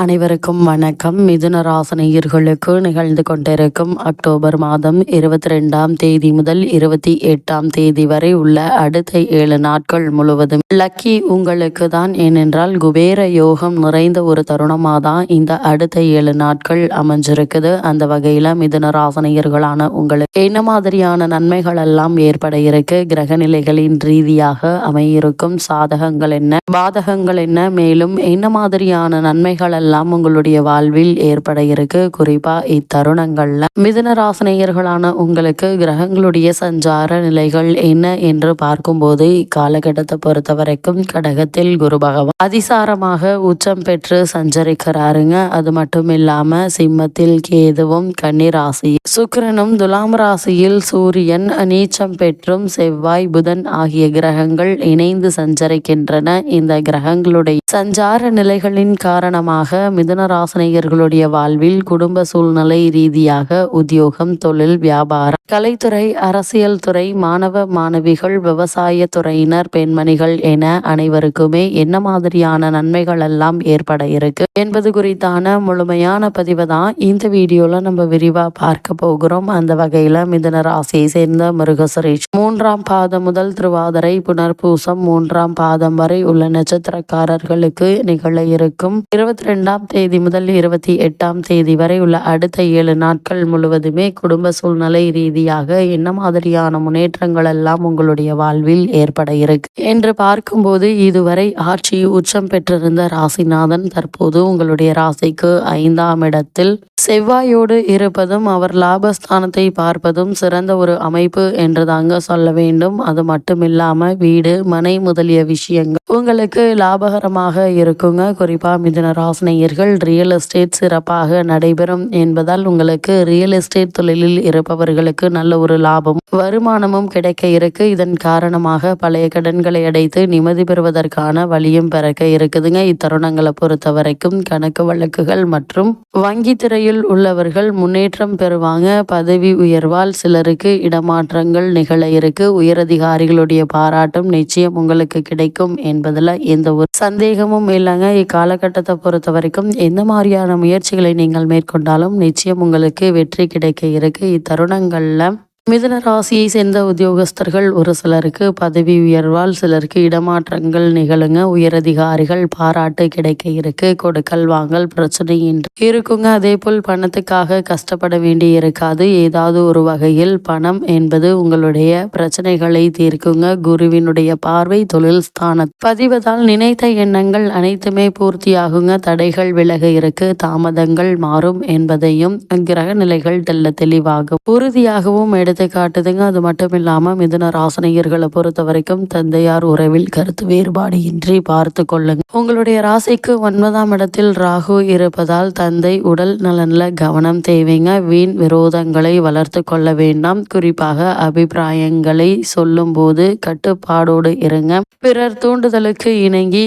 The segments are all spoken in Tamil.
அனைவருக்கும் வணக்கம். மிதுன ராசினியர்களுக்கு நிகழ்ந்து கொண்டிருக்கும் அக்டோபர் மாதம் 22ஆம் தேதி முதல் 28ஆம் தேதி வரை உள்ள அடுத்த 7 நாட்கள் முழுவதும் லக்கி உங்களுக்கு தான். ஏனென்றால் குபேர யோகம் நிறைந்த ஒரு தருணமாக தான் இந்த அடுத்த 7 நாட்கள் அமைஞ்சிருக்குது. அந்த வகையில் மிதுன ராசினியர்களான உங்களுக்கு என்ன மாதிரியான நன்மைகள் எல்லாம் ஏற்பட இருக்கு, கிரக நிலைகளின் ரீதியாக அமையிருக்கும் சாதகங்கள் என்ன, பாதகங்கள் என்ன, மேலும் என்ன மாதிரியான நன்மைகள் எல்லாம் உங்களுடைய வாழ்வில் ஏற்பட இருக்கு. குறிப்பா இத்தருணங்கள்ல மிதுன ராசினியர்களான உங்களுக்கு கிரகங்களுடைய சஞ்சார நிலைகள் என்ன என்று பார்க்கும்போது இக்காலகட்டத்தை பொறுத்த வரைக்கும் கடகத்தில் குரு பகவான் அதிசாரமாக உச்சம் பெற்று சஞ்சரிக்கிறாருங்க. அது மட்டும் இல்லாம சிம்மத்தில் கேதுவும், கன்னி ராசியில் சுக்கிரனும், துலாம் ராசியில் சூரியன் நீச்சம் பெற்றும் செவ்வாய், புதன் ஆகிய கிரகங்கள் இணைந்து சஞ்சரிக்கின்றன. இந்த கிரகங்களுடைய சஞ்சார நிலைகளின் காரணமாக மிதுன ராசினியர்களுடைய வாழ்வில் குடும்ப சூழ்நிலை ரீதியாக உத்தியோகம், தொழில், வியாபாரம், கலைத்துறை, அரசியல் துறை, மாணவ மாணவிகள், விவசாய துறையினர், பெண்மணிகள் என அனைவருக்குமே என்ன மாதிரியான நன்மைகள் எல்லாம் ஏற்பட இருக்கு என்பது குறித்தான முழுமையான பதிவை தான் இந்த வீடியோல நம்ம விரிவா பார்க்க போகிறோம். அந்த வகையில மிதுன ராசியை சேர்ந்த மிருகசீரிஷம் 3ஆம் பாதம் முதல் திருவாதிரை, புனர்பூசம் 3ஆம் பாதம் வரை உள்ள நட்சத்திரக்காரர்களுக்கு நிகழ இருக்கும் 22ஆம் தேதி முதல் 28ஆம் தேதி வரை உள்ள அடுத்த 7 நாட்கள் முழுவதுமே குடும்ப சூழ்நிலை ரீதியாக என்ன மாதிரியான முன்னேற்றங்கள் எல்லாம் உங்களுடைய வாழ்வில் ஏற்பட இருக்கு என்று பார்க்கும்போது, இதுவரை ஆட்சி உச்சம் பெற்றிருந்த ராசிநாதன் தற்போது உங்களுடைய ராசிக்கு 5ஆம் இடத்தில் செவ்வாயோடு இருப்பதும் அவர் லாபஸ்தானத்தை பார்ப்பதும் சிறந்த ஒரு அமைப்பு என்று தாங்க சொல்ல வேண்டும். அது மட்டும் இல்லாம வீடு, மனை முதலிய விஷயங்கள் உங்களுக்கு லாபகரமாக இருக்குங்க. குறிப்பா மிதுன ராசினியர்கள் ரியல் எஸ்டேட் சிறப்பாக நடைபெறும் என்பதால் உங்களுக்கு ரியல் எஸ்டேட் தொழிலில் இருப்பவர்களுக்கு நல்ல ஒரு லாபம், வருமானமும் கிடைக்க இருக்கு. இதன் காரணமாக பழைய கடன்களை அடைத்து நிம்மதி பெறுவதற்கான வழியும் பிறக்க இருக்குதுங்க. இத்தருணங்களை பொறுத்த வரைக்கும் கணக்கு வழக்குகள் மற்றும் வங்கி துறையில் உள்ளவர்கள் முன்னேற்றம் பெறுவாங்க. பதவி உயர்வால் சிலருக்கு இடமாற்றங்கள் நிகழ இருக்கு. உயரதிகாரிகளுடைய பாராட்டும் நிச்சயம் உங்களுக்கு கிடைக்கும் என்பதுல எந்த ஒரு சந்தேகமும் இல்லைங்க. இக்காலகட்டத்தை பொறுத்த வரைக்கும் எந்த மாதிரியான முயற்சிகளை நீங்கள் மேற்கொண்டாலும் நிச்சயம் உங்களுக்கு வெற்றி கிடைக்க இருக்கு. இத்தருணங்கள்ல மிதுன ராசியை சேர்ந்த உத்தியோகஸ்தர்கள் ஒரு சிலருக்கு பதவி உயர்வால் சிலருக்கு இடமாற்றங்கள் நிகழுங்க. உயரதிகாரிகள் பாராட்டு கிடைக்க இருக்கு. கொடுக்கல் வாங்கல் பிரச்சனையின்றி இருக்குங்க. அதே போல் பணத்துக்காக கஷ்டப்பட வேண்டி இருக்காது. ஏதாவது ஒரு வகையில் பணம் என்பது உங்களுடைய பிரச்சனைகளை தீர்க்குங்க. குருவினுடைய பார்வை தொழில் ஸ்தான பதிவதால் நினைத்த எண்ணங்கள் அனைத்துமே பூர்த்தியாகுங்க. தடைகள் விலக இருக்கு. தாமதங்கள் மாறும் என்பதையும் கிரக நிலைகள் தெல்ல தெளிவாக உறுதியாகவும் காட்டுதுங்க. அது மட்டும் இல்லாம மிதுன ராசினியர்களை பொறுத்த வரைக்கும் தந்தையார் உறவில் கருத்து வேறுபாடு இன்றி பார்த்து கொள்ளுங்க. உங்களுடைய ராசிக்கு 9ஆம் இடத்தில் ராகு இருப்பதால் தந்தை உடல் நலன்ல கவனம் தேவைங்க. வீண் விரோதங்களை வளர்த்து கொள்ள வேண்டாம். குறிப்பாக அபிப்பிராயங்களை சொல்லும் போது கட்டுப்பாடோடு இருங்க. பிறர் தூண்டுதலுக்கு இணங்கி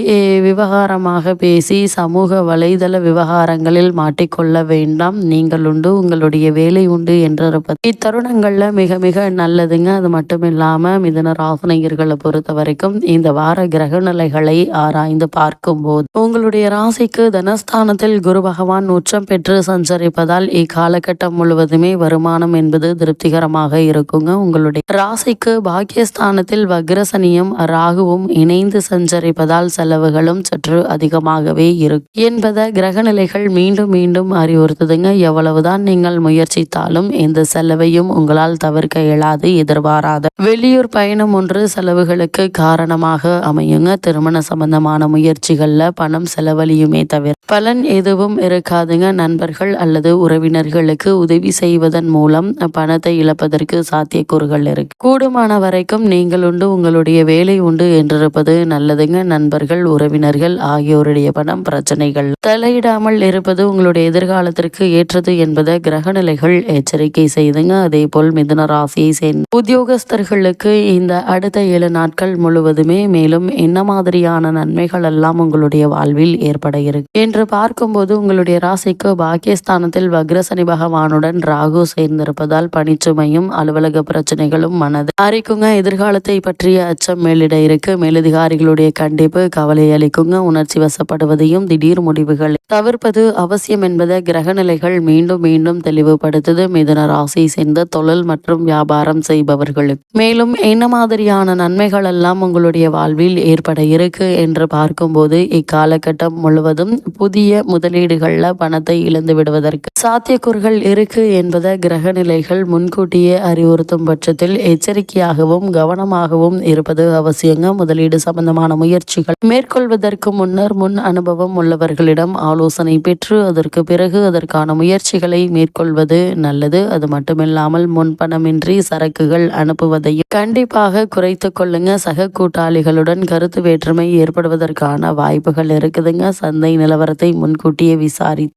விவகாரமாக பேசி சமூக வலைதள விவகாரங்களில் மாட்டிக்கொள்ள வேண்டாம். நீங்கள் உண்டு, உங்களுடைய வேலை உண்டு என்றிருப்பது இத்தருணங்கள்ல மிக மிக நல்லதுங்க. அது மட்டும் இல்லாம மிதுன ராசினியர்களை பொறுத்த வரைக்கும் இந்த வார கிரக நிலைகளை ஆராய்ந்து பார்க்கும்போது உங்களுடைய ராசிக்கு தனஸ்தானத்தில் குரு பகவான் உச்சம் பெற்று சஞ்சரிப்பதால் இக்காலகட்டம் முழுவதுமே வருமானம் என்பது திருப்திகரமாக இருக்குங்க. உங்களுடைய ராசிக்கு பாக்கியஸ்தானத்தில் வக்ரசனியும் ராகுவும் இணைந்து சஞ்சரிப்பதால் செலவுகளும் சற்று அதிகமாகவே இருக்கும் என்பதை கிரக நிலைகள் மீண்டும் மீண்டும் அறிவுறுத்துதுங்க. எவ்வளவுதான் நீங்கள் முயற்சித்தாலும் இந்த செலவையும் உங்களால் தவிர்க்க இயலாது. எதிர்பாராத வெளியூர் பயணம் ஒன்று செலவுகளுக்கு காரணமாக அமையுங்க. திருமண சம்பந்தமான முயற்சிகள்ல பணம் செலவழியுமே தவிர பலன் எதுவும் இருக்காதுங்க. நண்பர்கள் அல்லது உறவினர்களுக்கு உதவி செய்வதன் மூலம் பணத்தை இழப்பதற்கு சாத்தியக்கூறுகள் இருக்கு. கூடுமான வரைக்கும் நீங்கள் உண்டு, உங்களுடைய வேலை உண்டு என்றிருப்பது நல்லதுங்க. நண்பர்கள், உறவினர்கள் ஆகியோருடைய பணம் பிரச்சனைகள் தலையிடாமல் இருப்பது உங்களுடைய எதிர்காலத்திற்கு ஏற்றது என்பதை கிரக நிலைகள் எச்சரிக்கை செய்துங்க. அதே போல் மிதுன ராசியை சேர்ந்த உத்தியோகஸ்தர்களுக்கு இந்த அடுத்த 7 நாட்கள் முழுவதுமே மேலும் என்ன மாதிரியான நன்மைகள் எல்லாம் உங்களுடைய வாழ்வில் ஏற்பட இருக்கு என்று பார்க்கும்போது உங்களுடைய ராசிக்கு பாக்கியஸ்தானத்தில் வக்ரசனி பகவானுடன் ராகு சேர்ந்திருப்பதால் பணிச்சுமையும் அலுவலக பிரச்சனைகளும் மனது அரிக்குங்க. எதிர்காலத்தை பற்றிய அச்சம் மேலிட இருக்கு. மேலதிகாரிகளுடைய கண்டிப்பு கவலை அளிக்குங்க. உணர்ச்சி வசப்படுவதையும் திடீர் முடிவுகளை தவிர்ப்பது அவசியம் என்பதை கிரக நிலைகள் மீண்டும் மீண்டும் தெளிவுபடுத்துது மிதுன ராசியை சேர்ந்த தொழில் மற்றும் வியாபாரம் செய்பவர்களுக்கு. மேலும் என்ன மாதிரியான நன்மைகள் எல்லாம் உங்களுடைய வாழ்வில் ஏற்பட இருக்கு என்று பார்க்கும்போது இக்காலகட்டம் முழுவதும் புதிய முதலீடுகள்ல பணத்தை இழந்து விடுவதற்கு சாத்தியக்கூறுகள் இருக்கு என்பதை கிரக நிலைகள் முன்கூட்டியே அறிவுறுத்தும் பட்சத்தில் எச்சரிக்கையாகவும் கவனமாகவும் இருப்பது அவசியங்க. முதலீடு சம்பந்தமான முயற்சிகள் மேற்கொள்வதற்கு முன்னர் முன் அனுபவம் உள்ளவர்களிடம் ஆலோசனை பெற்று அதற்கு பிறகு அதற்கான முயற்சிகளை மேற்கொள்வது நல்லது. அது மட்டுமில்லாமல் முன்பணமின்றி சரக்குகள் அனுப்புவதையும் கண்டிப்பாக குறைத்து கொள்ளுங்க. சக கூட்டாளிகளுடன் கருத்து வேற்றுமை ஏற்படுவதற்கான வாய்ப்புகள் இருக்குதுங்க. சந்தை நிலவரத்தை முன்கூட்டியே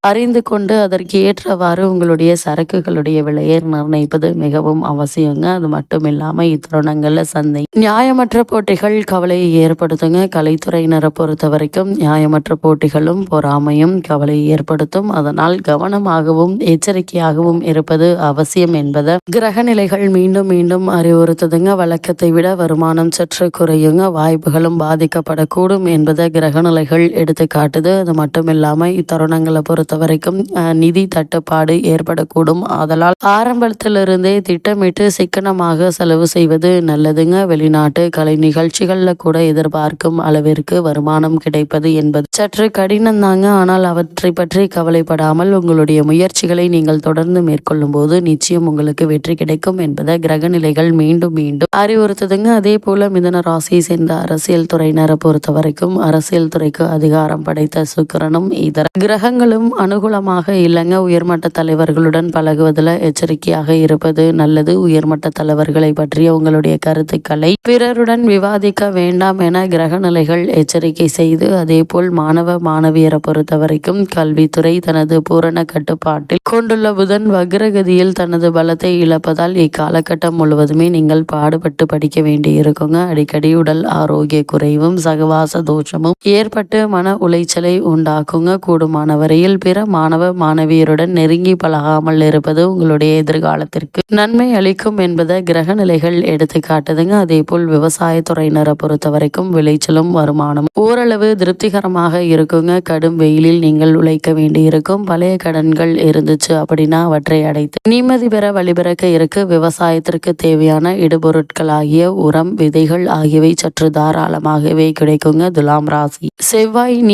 அறிந்து கொண்டு அதற்கு ஏற்றவாறு உங்களுடைய சரக்குகளுடைய விலையை நிர்ணயிப்பது மிகவும் அவசியங்க. அது மட்டும் இல்லாம இத்தருணங்கள்ல சந்தை நியாயமற்ற போட்டிகள் கவலையை ஏற்படுத்துங்க. கலைத்துறையினரை பொறுத்த வரைக்கும் நியாயமற்ற போட்டிகளும் பொறாமையும் கவலையை ஏற்படுத்தும். அதனால் கவனமாகவும் எச்சரிக்கையாகவும் இருப்பது அவசியம் என்பதை கிரக நிலைகள் மீண்டும் மீண்டும் அறிவுறுத்துதுங்க. வழக்கத்தை விட வருமானம் சற்று குறையுங்க. வாய்ப்புகளும் பாதிக்கப்படக்கூடும் என்பதை கிரக நிலைகள் எடுத்து காட்டுது. அது மட்டும் இல்லாம இத்தருணங்களை பொறுத்த வரைக்கும் நிதி தட்டுப்பாடு ஏற்படக்கூடும். ஆதலால் ஆரம்பத்திலிருந்தே திட்டமிட்டு சிக்கனமாக செலவு செய்வது நல்லதுங்க. வெளிநாட்டு கலை நிகழ்ச்சிகள்ல கூட எதிர்பார்க்கும் அளவிற்கு வருமானம் கிடைப்பது என்பது சற்று கடினம் தாங்க. ஆனால் அவற்றை பற்றி கவலைப்படாமல் உங்களுடைய முயற்சிகளை நீங்கள் தொடர்ந்து மேற்கொள்ளும் போது நிச்சயம் உங்களுக்கு வெற்றி கிடைக்கும் என்பதை கிரக நிலைகள் மீண்டும் மீண்டும் அறிவுறுத்துதுங்க. அதே போல மிதுன ராசியை சேர்ந்த அரசியல் துறையினரை பொறுத்த வரைக்கும் அரசியல் துறைக்கு அதிகாரம் படைத்த சுக்கிரனும் இதர கிரகங்களும் அனுகூலமாக இல்லைங்க. உயர்மட்ட தலைவர்களுடன் பழகுவதில் எச்சரிக்கையாக இருப்பது நல்லது. உயர்மட்ட தலைவர்களை பற்றிய உங்களுடைய கருத்துக்களை பிறருடன் விவாதிக்க வேண்டாம் என கிரக நிலைகள் எச்சரிக்கை செய்து, அதே போல் மாணவ மாணவியரை பொறுத்த வரைக்கும் கல்வித்துறை தனது பூரண கட்டுப்பாட்டில் கொண்டுள்ள புதன் வக்ரகதியில் தனது பலத்தை இழப்பதால் இக்காலகட்டம் முழுவதுமே நீங்கள் பாடுபட்டு படிக்க வேண்டி இருக்குங்க. அடிக்கடி உடல் ஆரோக்கிய குறைவும் சகவாச தோஷமும் ஏற்பட்டு மன உளைச்சலை உண்டாக்குங்க. கூடுமான வரையில் பிற மாணவ மாணவியருடன் நெருங்கி பழகாமல் இருப்பது உங்களுடைய எதிர்காலத்திற்கு நன்மை அளிக்கும் என்பதை கிரக நிலைகள் எடுத்து காட்டுதுங்க. அதே போல் விவசாயத்துறையினரை பொறுத்த வரைக்கும் விளைச்சலும் வருமானம் ஓரளவு திருப்திகரமாக இருக்குங்க. கடும் வெயிலில் நீங்கள் உழைக்க வேண்டி இருக்கும். பழைய கடன்கள் இருந்துச்சு அப்படின்னா அவற்றை அடைத்து நிம்மதி பெற வழிபிறக்க இருக்கு. விவசாயத்திற்கு தேவையான இடுபொருட்களாகிய உரம் விதைகள் ஆகியவை சற்று தாராளமாகவே கிடைக்குங்க. துலாம் ராசி செவ்வாயும்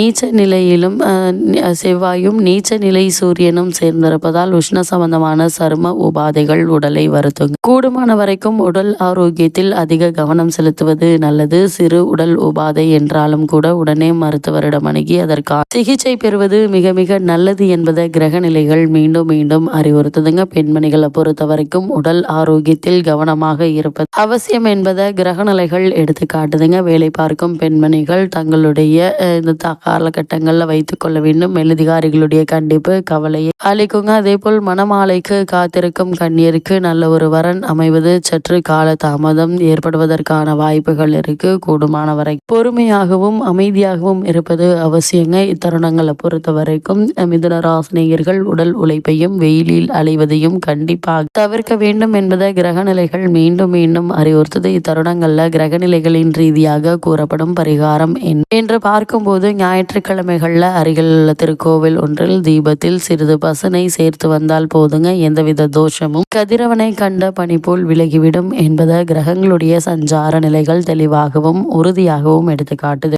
நீச்ச நிலை சூரியனும் சேர்ந்திருப்பதால் உஷ்ண சம்பந்தமான சரும உபாதைகள் உடலை வருத்துங்க. கூடுமான வரைக்கும் உடல் ஆரோக்கியத்தில் அதிக கவனம் செலுத்துவது நல்லது. சிறு உடல் உபாதை என்றாலும் கூட உடனே மருத்துவரிடம் அணுகி அதற்கான சிகிச்சை பெறுவது மிக மிக நல்லது என்பதை கிரக நிலைகள் மீண்டும் மீண்டும் அறிவுறுத்துதுங்க. பெண்மணிகளை பொறுத்த வரைக்கும் உடல் ஆரோக்கியத்தில் கவனமாக இருப்பது அவசியம் என்பதை கிரக நிலைகள் எடுத்து காட்டுதுங்க. வேலை பார்க்கும் பெண்மணிகள் தங்களுடைய இந்த காலகட்டங்களில் வைத்துக் கொள்ள வேண்டும். மேலதிகாரிகளுடைய கண்டிப்பு கவலையை அளிக்குங்க. அதே போல் மணமாலைக்கு காத்திருக்கும் கண்ணியருக்கு நல்ல ஒரு வரன் அமைவது சற்று கால தாமதம் ஏற்படுவதற்கான வாய்ப்புகள் இருக்கு. கூடுமான வரை பொறுமையாகவும் அமைதியாகவும் இருப்பது அவசியங்க. இத்தருணங்களை பொறுத்த வரைக்கும் மிதுன ராசினியர்கள் உடல் உழைப்பையும் வெயிலில் அலைவதையும் கண்டிப்பாக தவிர்க்க வேண்டும் என்பதை கிரக நிலைகள் மீண்டும் மீண்டும் அறிவுறுத்தது. இத்தருணங்கள்ல கிரக நிலைகளின் ரீதியாக கூறப்படும் பரிகாரம் என்று பார்க்கும்போது ஞாயிற்றுக்கிழமைகள்ல அருகில் உள்ள திருக்கோவில் ஒன்றில் தீபத்தில் சிறிது பசனை சேர்த்து வந்தால் போதுங்க. எந்தவித தோஷமும் கதிரவனை கண்ட பனி போல் விலகிவிடும் என்பதை கிரகங்களுடைய சஞ்சார நிலைகள் தெளிவாகவும் உறுதியாகவும் எடுத்து காட்டுது.